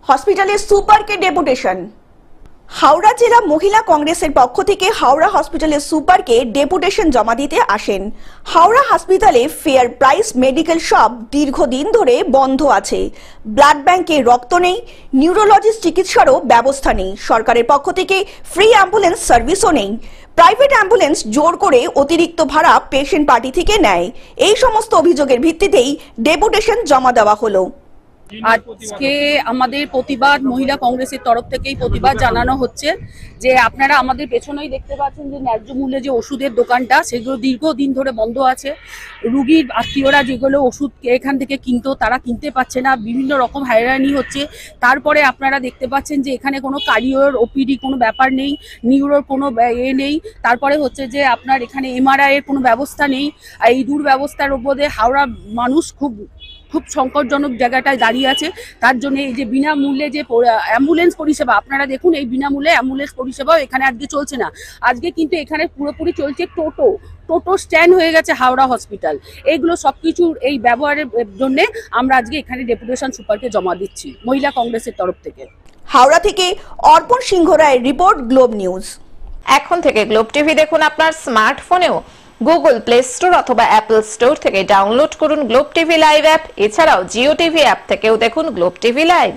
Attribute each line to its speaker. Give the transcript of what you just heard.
Speaker 1: হসপিটালে সুপারকে ডেপুটেশন। হাওড়া জেলা মহিলা কংগ্রেসের পক্ষ থেকে হাওড়া হসপিটালের সুপারকে ডেপুটেশন জমা দিতে আসেন। হাওড়া হসপিটালে ফেয়ার প্রাইস মেডিকেল শপ দীর্ঘদিন ধরে বন্ধ আছে। ব্লাড ব্যাংকে রক্ত নেই, নিউরোলজিস্ট চিকিৎসারও ব্যবস্থা নেই, সরকারের পক্ষ থেকে ফ্রি অ্যাম্বুলেন্স সার্ভিসও নেই, প্রাইভেট অ্যাম্বুলেন্স জোর করে অতিরিক্ত ভাড়া পেশেন্ট পার্টি থেকে নেয়। এই সমস্ত অভিযোগের ভিত্তিতেই ডেপুটেশন জমা দেওয়া হলো।
Speaker 2: আজকে আমাদের প্রতিবাদ মহিলা কংগ্রেসের তরফ থেকেই প্রতিবাদ জানানো হচ্ছে যে আপনারা আমাদের পেছনেই দেখতে পাচ্ছেন যে ন্যায্য মূল্যে যে ওষুধের দোকানটা সেগুলো দীর্ঘদিন ধরে বন্ধ আছে। রুগীর আত্মীয়রা যেগুলো ওষুধ এখান থেকে কিনতো তারা কিনতে পারছে না, বিভিন্ন রকম হয়রানি হচ্ছে। তারপরে আপনারা দেখতে পাচ্ছেন যে এখানে কোনো কার্ডিওর ওপিডি কোনো ব্যাপার নেই, নিউরোর কোনো নেই। তারপরে হচ্ছে যে আপনার এখানে এমআরআই এর কোনো ব্যবস্থা নেই। এই দুর্ব্যবস্থার উপরে হাওড়া মানুষ খুব সংকটজনক জায়গাটায় দাঁড়িয়ে আছে। তার জন্য এই যে বিনামূল্যে যে অ্যাম্বুলেন্স পরিষেবা, আপনারা দেখুন এই বিনামূল্যে অ্যাম্বুলেন্স পরিষেবাও এখানে আজকে চলছে না। আজকে কিন্তু এখানে পুরোপুরি চলছে টোটো স্ট্যান্ড হয়ে গেছে হাওড়া হসপিটাল। এইগুলো সবকিছুর এই ব্যবহারের জন্য আমরা আজকে এখানে ডেপুটেশন সুপারকে জমা দিচ্ছি মহিলা কংগ্রেসের তরফ থেকে।
Speaker 1: হাওড়া থেকে অর্পণ সিংহ রায়ের রিপোর্ট, গ্লোব নিউজ।
Speaker 3: এখন থেকে গ্লোব টিভি দেখুন আপনার স্মার্টফোনেও। গুগল প্লে স্টোর অথবা অ্যাপল স্টোর থেকে ডাউনলোড করুন গ্লোব টিভি লাইভ অ্যাপ। এছাড়াও জিও টিভি অ্যাপ থেকেও দেখুন গ্লোব টিভি লাইভ।